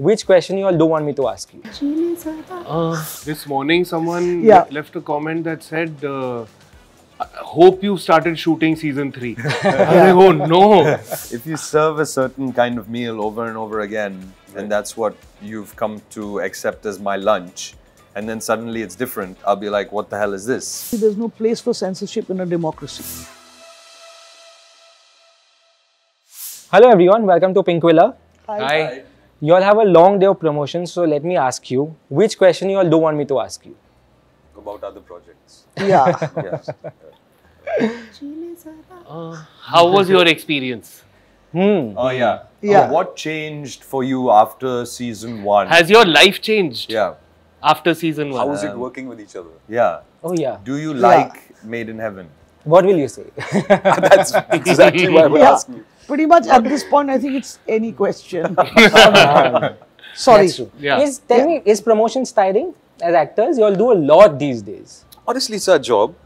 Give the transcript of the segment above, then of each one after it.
which question you all don't want me to ask you. Jee Le Zaraa. This morning someone left a comment that said, hope you started shooting season 3. I was like, oh no. If you serve a certain kind of meal over and over again, and that's what you've come to accept as my lunch, and then suddenly it's different, I'll be like, what the hell is this? There's no place for censorship in a democracy. Hello everyone, welcome to Pinkvilla. Hi. You all have a long day of promotion, so let me ask you, which question you all don't want me to ask you? About other projects. Yeah. Yes. Jee Le Zaraa. How was your experience? Oh yeah. Yeah. What changed for you after season 1? Has your life changed Yeah. after season 1? How is it working with each other? Yeah. Oh yeah. Do you like Made in Heaven? What will you say? That's exactly why we're asking you. Pretty much at this point, I think it's any question. Sorry. That's true. Yeah. Tell me, is promotions tiring as actors? You all do a lot these days. Honestly, it's our job.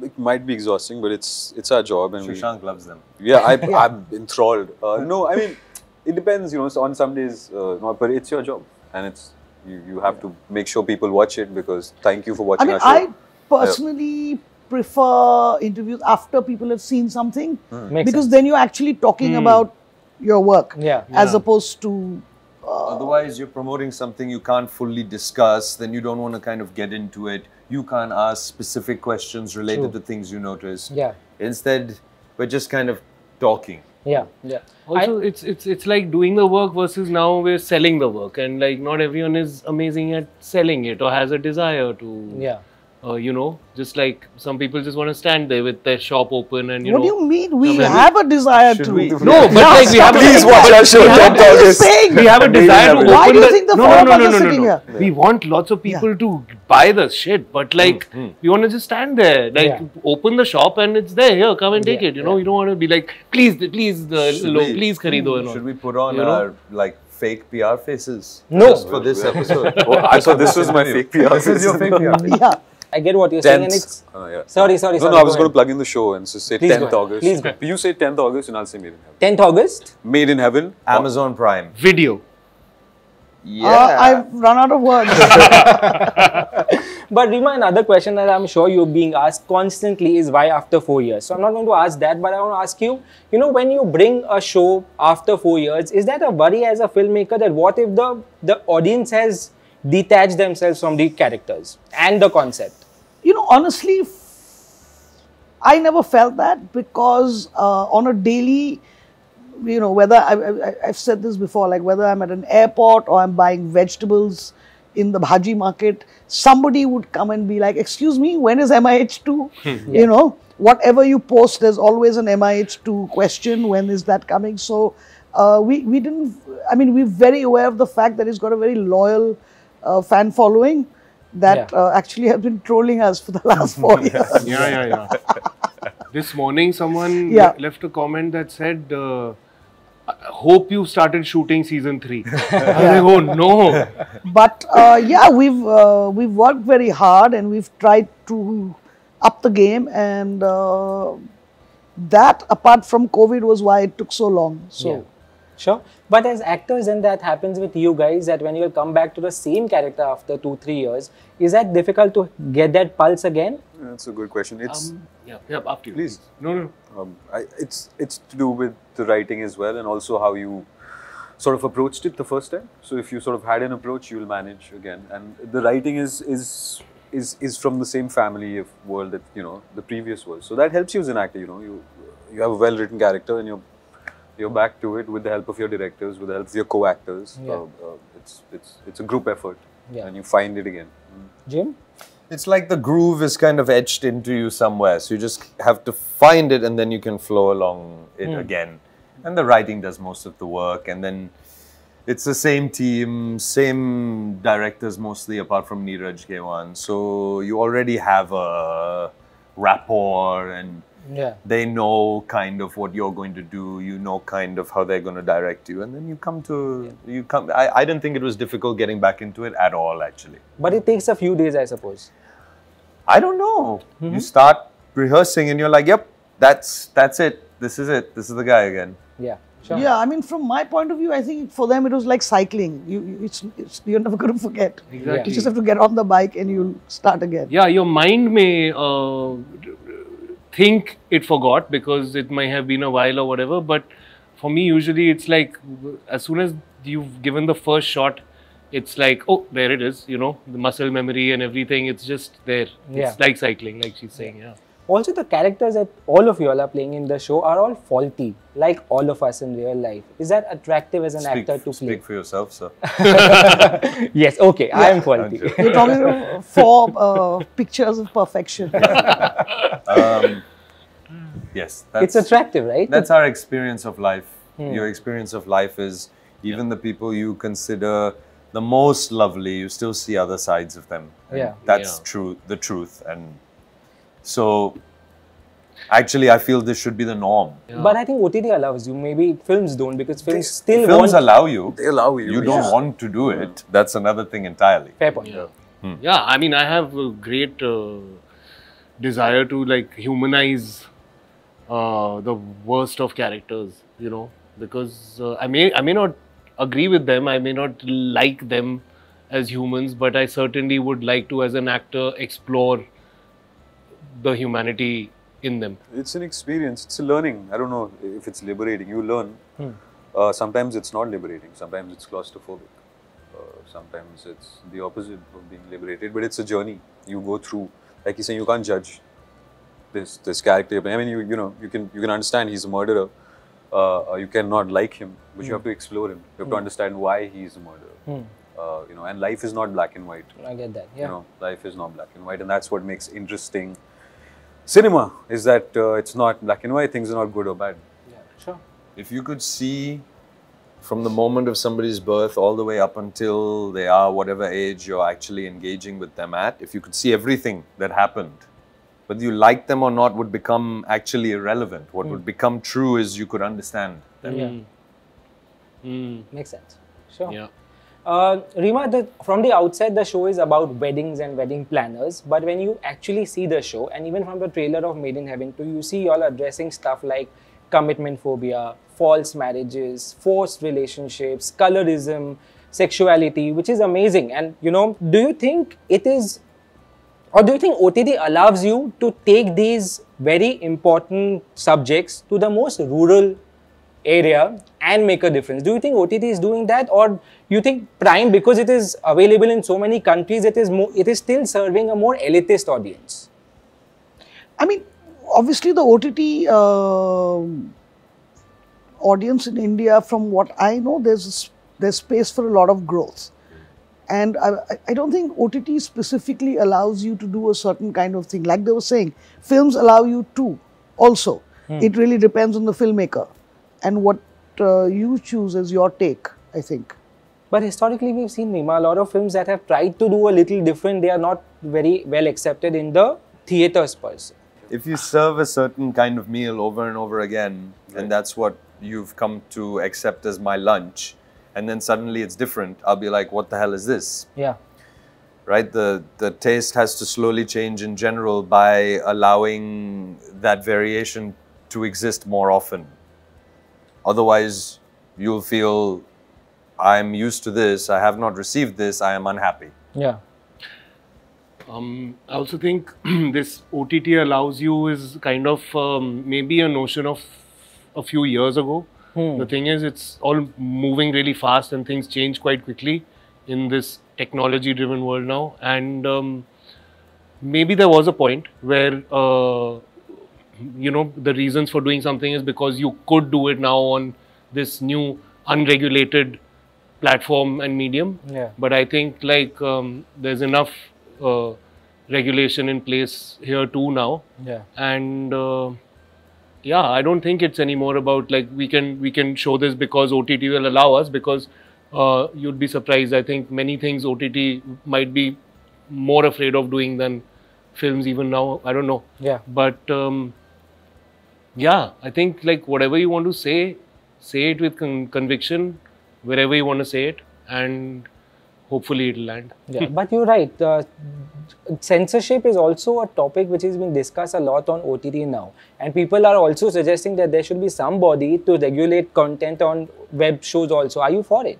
It might be exhausting, but it's our job. And Shashank loves them. I'm enthralled. No, I mean, it depends, you know, so on some days, no, but it's your job. And it's you have to make sure people watch it because thank you for watching our show. I personally prefer interviews after people have seen something because then you're actually talking about your work as opposed to Otherwise, you're promoting something you can't fully discuss, then you don't want to kind of get into it. You can't ask specific questions related to things you noticed. Yeah. Instead, we're just kind of talking. Yeah. Yeah. Also, it's like doing the work versus now we're selling the work, and like not everyone is amazing at selling it or has a desire to. You know, just like some people just want to stand there with their shop open and you know. What do you mean? We have a desire to. No, but like we have. Please watch our show 10th August. We have a desire to open. Why do you think the four of us are sitting here? We want lots of people to buy the shit, but like we want to just stand there, like open the shop and it's there. Here, come and take it. You know, you don't want to be like, please, please kharido and all. Should we put on our like fake PR faces? No. Just for this episode. I thought this was my fake PR. This is your fake PR. Yeah. I get what you're saying, and it's. Sorry. No, I was going to plug in the show and just say Please 10th go August. Please go. You say 10th August and I'll say Made in Heaven. 10th August? Made in Heaven. Amazon Prime. Video. Yeah. I've run out of words. But Reema, another question that I'm sure you're being asked constantly is why after 4 years? So I'm not going to ask that, but I want to ask you, you know, when you bring a show after 4 years, is that a worry as a filmmaker that what if the audience has detached themselves from the characters and the concept? You know, honestly, I never felt that because on a daily, you know, whether I've said this before, like whether I'm at an airport or I'm buying vegetables in the bhaji market, somebody would come and be like, excuse me, when is MIH2? You know, whatever you post, there's always an MIH2 question, when is that coming? So we didn't, I mean, we're very aware of the fact that it's got a very loyal fan following that actually have been trolling us for the last 4 years. Yeah. This morning someone left a comment that said, hope you started shooting season 3. I was like, oh no. But yeah, we've worked very hard and we've tried to up the game, and that apart from COVID was why it took so long. So. Sure. But as actors, and that happens with you guys, that when you come back to the same character after 2-3 years, is that difficult to get that pulse again? That's a good question. It's after you. Please. No. It's to do with the writing as well, and also how you sort of approached it the first time. So if you sort of had an approach, you will manage again. And the writing is from the same family of world that, you know, the previous was. So that helps you as an actor. You know, you have a well-written character and you're back to it with the help of your directors, with the help of your co-actors. It's a group effort, and you find it again. Jim? It's like the groove is kind of etched into you somewhere, so you just have to find it and then you can flow along it again. And the writing does most of the work, and then it's the same team, same directors mostly, apart from Neeraj K1. So you already have a rapport, and they know kind of what you're going to do, you know kind of how they're going to direct you, and then you come to, I didn't think it was difficult getting back into it at all, actually. But it takes a few days, I suppose. I don't know. You start rehearsing and you're like, yep, that's it. This is it. This is the guy again. Yeah. Sure. Yeah, I mean, from my point of view, I think for them it was like cycling. You're never going to forget. Exactly. You just have to get on the bike and you'll start again. Yeah, your mind may think it forgot because it might have been a while or whatever, but for me, usually it's like as soon as you've given the first shot, it's like, oh, there it is, you know, the muscle memory and everything, it's just there. Yeah. It's like cycling, like she's saying, yeah. Also, the characters that all of you all are playing in the show are all faulty, like all of us in real life. Is that attractive as an actor to play? Speak for yourself, sir. Yes, okay, I am faulty. You're talking about 4 pictures of perfection. Yes. It's attractive, right? That's our experience of life. Your experience of life is even the people you consider the most lovely, you still see other sides of them. And Yeah. that's true, the truth. And so, actually, I feel this should be the norm. Yeah. But I think OTT allows you. Maybe films don't, because films still Films want... allow you. They allow you. You don't want to do it. That's another thing entirely. Fair point. Yeah. Yeah, I mean, I have a great desire to like humanize the worst of characters, you know, because I may not agree with them, I may not like them as humans, but I certainly would like to, as an actor, explore the humanity in them. It's an experience. It's a learning. I don't know if it's liberating. You learn. Sometimes it's not liberating. Sometimes it's claustrophobic. Sometimes it's the opposite of being liberated. But it's a journey you go through. Like you say, you can't judge this character. I mean, you know, you can understand he's a murderer. You cannot like him, but you have to explore him. You have to understand why he's a murderer. You know, and life is not black and white. I get that. Yeah. You know, life is not black and white, and that's what makes interesting cinema. Is that it's not black and white. Things are not good or bad. Yeah, sure. If you could see from the moment of somebody's birth all the way up until they are whatever age you're actually engaging with them at, if you could see everything that happened, whether you like them or not would become actually irrelevant. What would become true is you could understand them. Makes sense. Sure. Yeah. Reema, from the outside, the show is about weddings and wedding planners. But when you actually see the show, and even from the trailer of Made in Heaven 2, you see you all addressing stuff like commitment phobia, false marriages, forced relationships, colorism, sexuality, which is amazing. And, you know, do you think it is, or do you think OTT allows you to take these very important subjects to the most rural area and make a difference? Do you think OTT is doing that, or you think Prime, because it is available in so many countries, it is still serving a more elitist audience? I mean, obviously the OTT audience in India, from what I know, there's space for a lot of growth. And I don't think OTT specifically allows you to do a certain kind of thing. Like they were saying, films allow you to also. It really depends on the filmmaker and what you choose as your take, I think. But historically, we've seen, Reema, a lot of films that have tried to do a little different, they are not very well accepted in the theatres per se. If you serve a certain kind of meal over and over again, and that's what you've come to accept as my lunch, and then suddenly it's different, I'll be like, what the hell is this? Yeah. Right? The taste has to slowly change in general by allowing that variation to exist more often. Otherwise, you'll feel, I'm used to this, I have not received this, I am unhappy. Yeah. I also think this OTT allows you is kind of maybe a notion of a few years ago. The thing is, it's all moving really fast and things change quite quickly in this technology-driven world now. And maybe there was a point where, you know, the reasons for doing something is because you could do it now on this new unregulated platform and medium. Yeah. But I think like there's enough regulation in place here too now. Yeah. And yeah, I don't think it's anymore about like we can show this because OTT will allow us, because you'd be surprised. I think many things OTT might be more afraid of doing than films even now. I don't know. Yeah. But yeah, I think like whatever you want to say it with conviction, wherever you want to say it, and hopefully it'll land. Yeah, but you're right. Censorship is also a topic which is being discussed a lot on OTT now. And people are also suggesting that there should be somebody to regulate content on web shows also. Are you for it?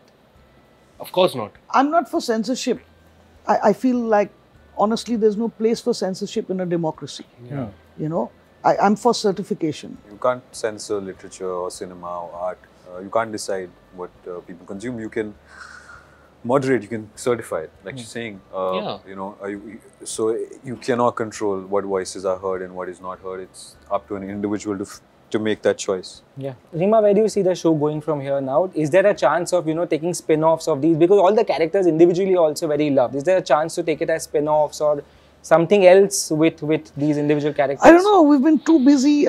Of course not. I'm not for censorship. I feel like, honestly, there's no place for censorship in a democracy. Yeah. You know, I'm for certification. You can't censor literature or cinema or art. You can't decide what people consume. You can moderate, you can certify it, like you're saying. You know, so you cannot control what voices are heard and what is not heard. It's up to an individual to make that choice. Yeah. Reema, where do you see the show going from here now? Is there a chance of, you know, taking spin-offs of these? Because all the characters individually are also very loved. Is there a chance to take it as spin-offs or something else with these individual characters? I don't know. We've been too busy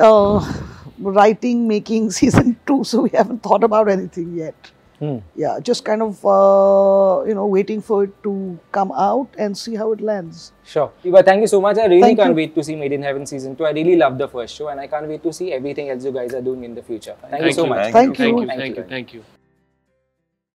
writing, making season 2, so we haven't thought about anything yet. Yeah, just kind of, you know, waiting for it to come out and see how it lands. Sure. But thank you so much. I really can't wait to see Made in Heaven season 2. I really loved the first show and I can't wait to see everything else you guys are doing in the future. Thank you so much. Thank you. Thank you.